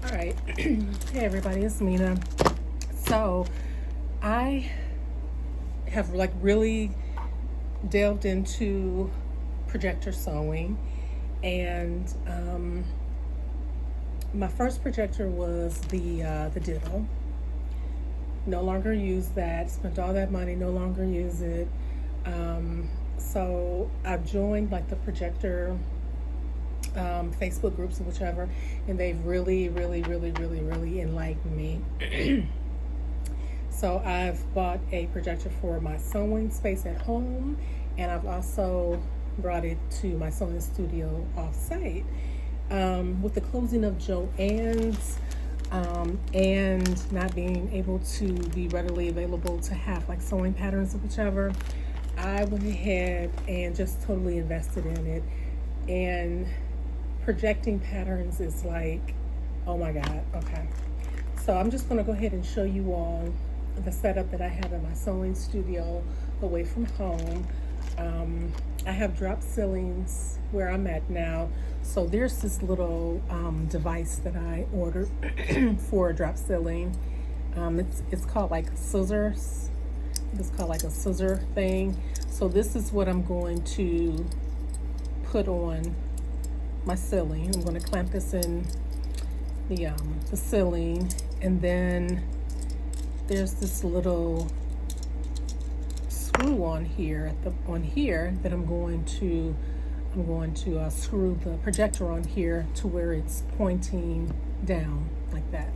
All right. Hey everybody, it's Mina. So I have like really delved into projector sewing, and my first projector was the Ditto. No longer use that. Spent all that money. No longer use it. So I've joined like the projector Facebook groups or whichever, and they've really enlightened me. So I've bought a projector for my sewing space at home, and I've also brought it to my sewing studio off-site. With the closing of Joann's, and not being able to be readily available to have like sewing patterns or whichever, I went ahead and just totally invested in it. And projecting patterns is like, oh my God, okay. So I'm just gonna go ahead and show you all the setup that I have in my sewing studio away from home. I have drop ceilings where I'm at now. So there's this little device that I ordered for a drop ceiling. It's called like scissors. It's called like a scissor thing. So this is what I'm going to put on my ceiling. I'm going to clamp this in the ceiling, and then there's this little screw on here that I'm going to screw the projector on here to where it's pointing down like that.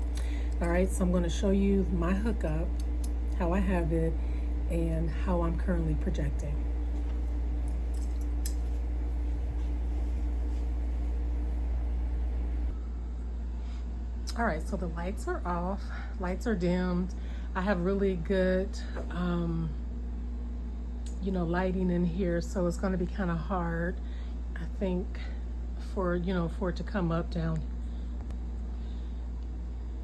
All right, so I'm going to show you my hookup, how I have it, and how I'm currently projecting. All right, so the lights are off, lights are dimmed. I have really good, lighting in here, so it's going to be kind of hard, I think, for it to come up down.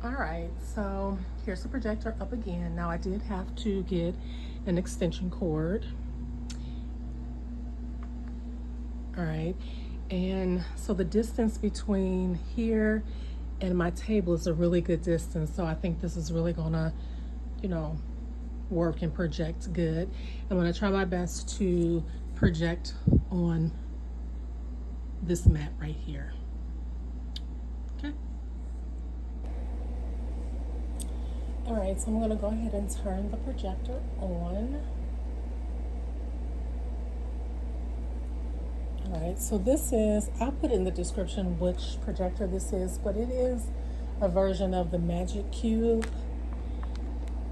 All right, so here's the projector up again. Now I did have to get an extension cord. All right, and so the distance between here and my table is a really good distance, so I think this is really gonna work and project good. I'm gonna try my best to project on this mat right here. Okay. All right, so I'm gonna go ahead and turn the projector on. All right, so this is, I'll put in the description which projector this is, but it is a version of the Magic Cube.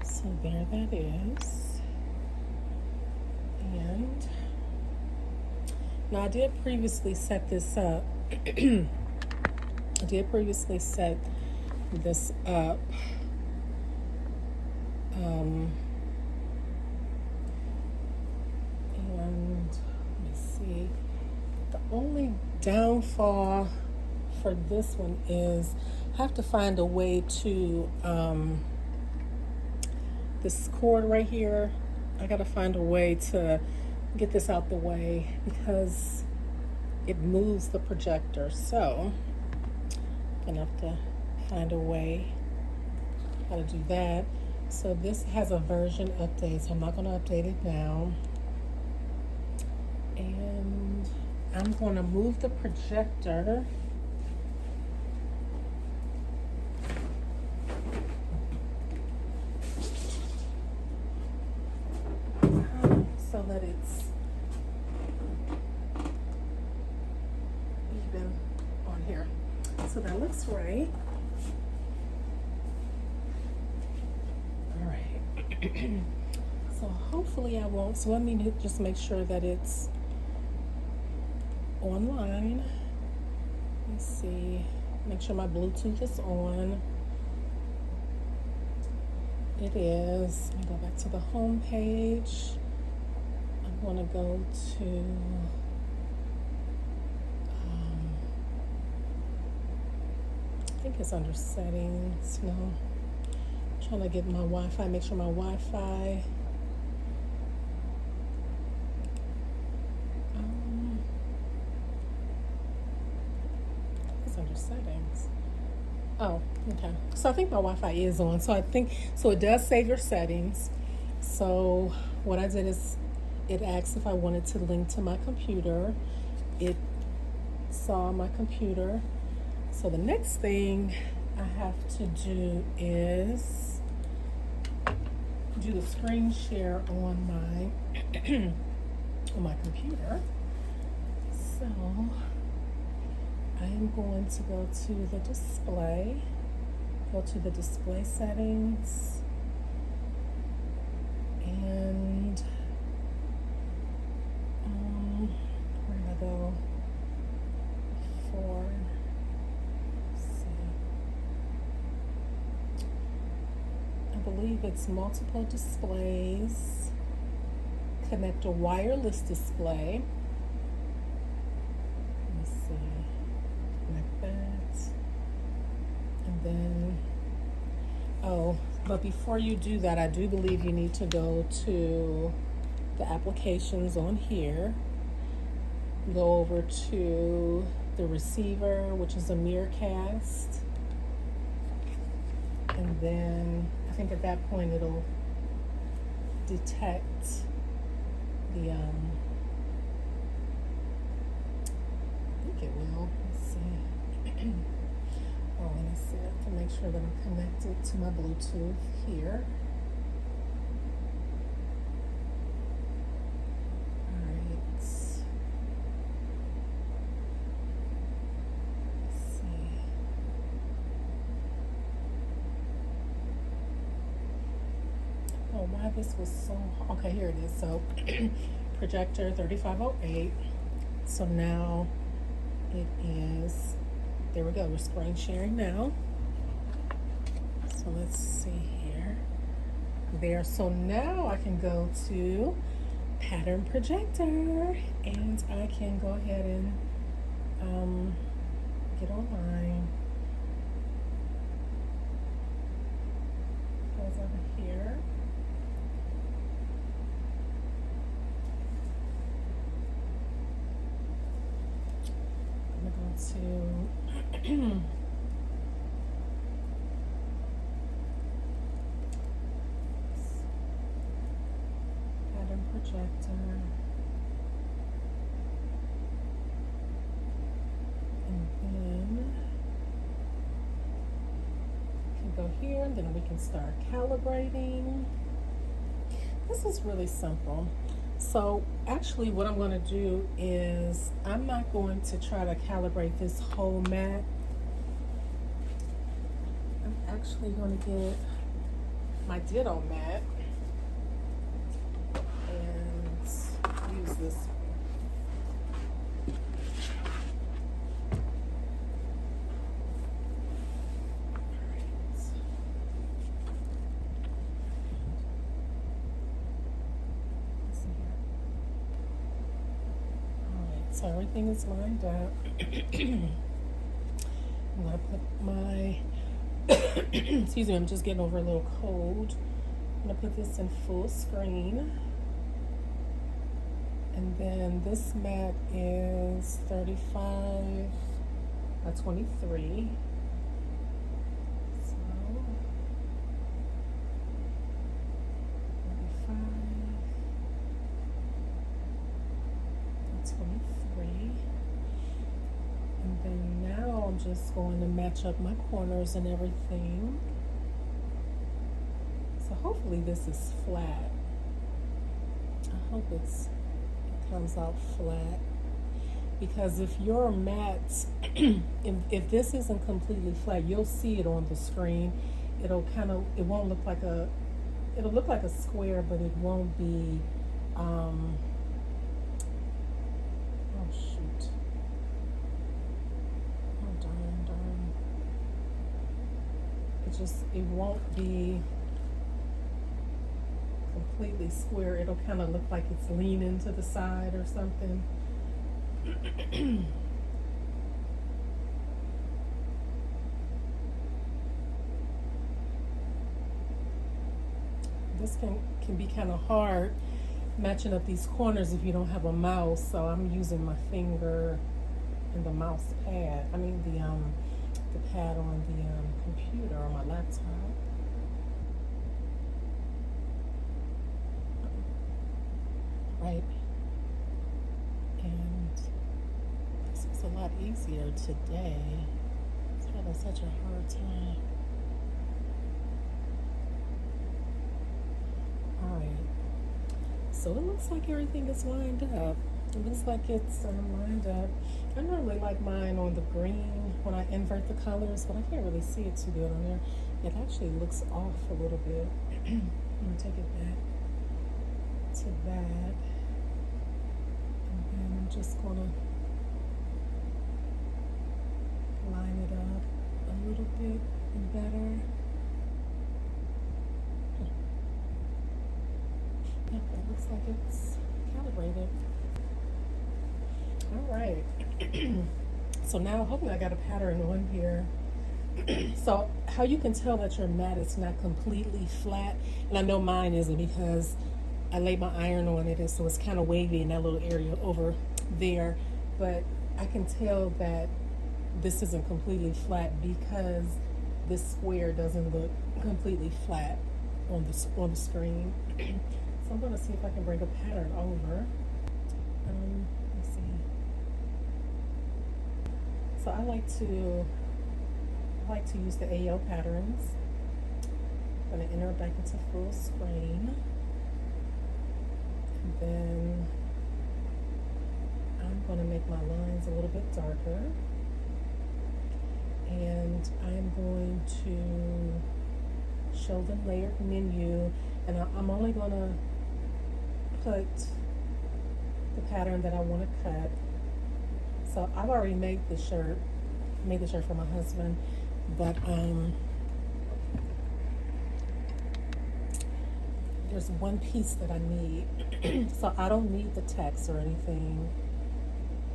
So there that is. And now I did previously set this up. I did previously set this up. And let me see. The only downfall for this one is I have to find a way to this cord right here. I gotta find a way to get this out the way because it moves the projector. So I'm gonna have to find a way how to do that. So this has a version update, so I'm not gonna update it now. And I'm going to move the projector so that it's even on here. So that looks right. All right. So hopefully I won't. So let me just make sure that it's online. Let's see. Make sure my Bluetooth is on. It is. Let me go back to the home page. I'm going to go to I think it's under settings. No. I'm trying to get my Wi-Fi, make sure my Wi-Fi under settings. Oh, okay. So I think my Wi-Fi is on. So I think so. It does save your settings. So what I did is it asked if I wanted to link to my computer. It saw my computer. So the next thing I have to do is do the screen share on my on my computer. So I am going to go to the display, go to the display settings, and where did I go? For, let's see, I believe it's multiple displays, connect a wireless display. Let me see. Like that, and then but before you do that, I do believe you need to go to the applications on here, go over to the receiver, which is a Miracast, and then I think at that point it'll detect the I think it will. Let's see. Oh, and I said to make sure that I'm connected to my Bluetooth here. All right. Let's see. Oh, why this was so okay, here it is. So Projector 3508. So now it is, there we go, we're screen sharing now. So let's see here. There, so now I can go to Pattern Projector and I can go ahead and get online. Goes over here. I'm going to Pattern Projector, and then we can go here, and then we can start calibrating. This is really simple. So actually what I'm going to do is I'm not going to try to calibrate this whole mat. I'm actually going to get my Ditto mat and use this one. So everything is lined up. I'm gonna put my, excuse me, I'm just getting over a little cold. I'm gonna put this in full screen. And then this mat is 35 by 23. So 35 by 23. And then now I'm just going to match up my corners and everything. So hopefully this is flat. I hope it comes out flat. Because if your mat, if this isn't completely flat, you'll see it on the screen. It'll won't look like it'll look like a square, but it won't be, oh shoot. Oh darn. It won't be completely square. It'll kind of look like it's leaning to the side or something. This can be kind of hard matching up these corners if you don't have a mouse, so I'm using my finger and the mouse pad, the the pad on the computer, on my laptop. Right. And this was a lot easier today. I was having such a hard time. Alright. So it looks like everything is lined up. It looks like it's lined up. I normally like mine on the green when I invert the colors, but I can't really see it too good on there. It actually looks off a little bit. I'm gonna take it back to that. And then I'm just gonna line it up a little bit better. Yep, it looks like it's calibrated. All right. So now hopefully I got a pattern on here. So how you can tell that your mat is not completely flat, and I know mine isn't because I laid my iron on it, and so it's kind of wavy in that little area over there, but I can tell that this isn't completely flat because this square doesn't look completely flat on the screen. So I'm going to see if I can bring a pattern over. Let's see. So I like to use the AO patterns. I'm going to enter it back into full screen. And then I'm going to make my lines a little bit darker. And I'm going to show the layered menu. And I'm only going to put the pattern that I want to cut. So I've already made the shirt for my husband, but there's one piece that I need. So I don't need the text or anything,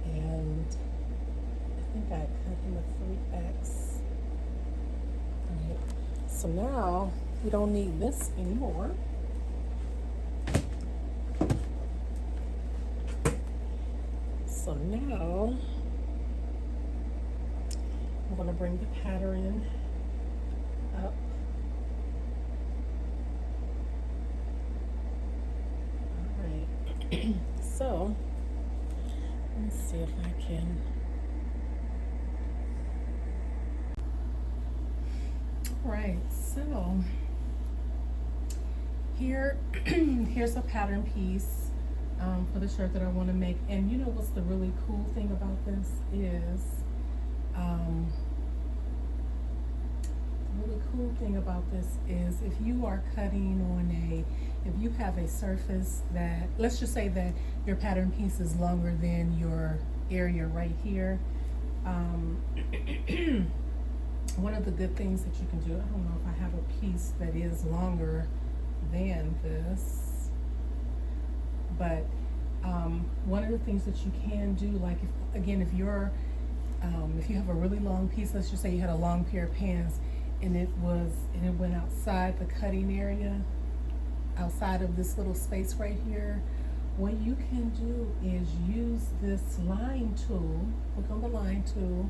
and I think I cut him a 3X. All right. So now we don't need this anymore. So now I'm going to bring the pattern up. All right. So let's see if I can. All right. So here's a pattern piece for the shirt that I want to make. And you know what's the really cool thing about this is, if you are cutting on if you have a surface that, let's just say that your pattern piece is longer than your area right here, one of the good things that you can do, I don't know if I have a piece that is longer than this, but one of the things that you can do, like if you have a really long piece, let's just say you had a long pair of pants and it went outside the cutting area, outside of this little space right here, what you can do is use this line tool. Click on the line tool,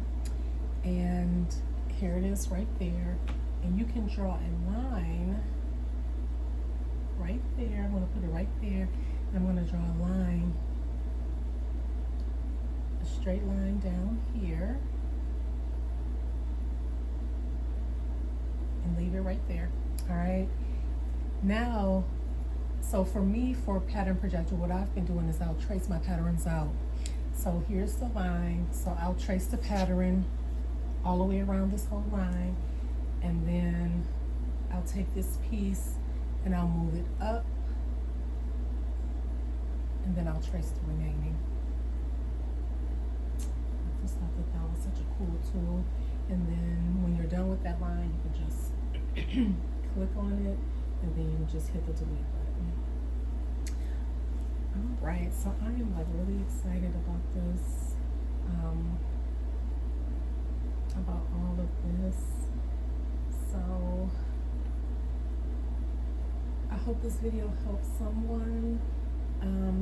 and here it is right there, and you can draw a line right there. I'm going to put it right there, and I'm going to draw a line, a straight line down here, and leave it right there. All right, now, so for me, for pattern projector, what I've been doing is I'll trace my patterns out. So here's the line, so I'll trace the pattern all the way around this whole line, and then I'll take this piece and I'll move it up, and then I'll trace the remaining. I just thought that that was such a cool tool. And then when you're done with that line, you can just click on it, and then you just hit the delete button. All right, so I am like really excited about this, about all of this. So I hope this video helps someone.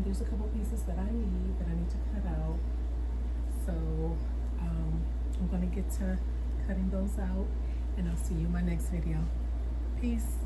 There's a couple pieces that I need to cut out. So I'm going to get to cutting those out, and I'll see you in my next video. Peace.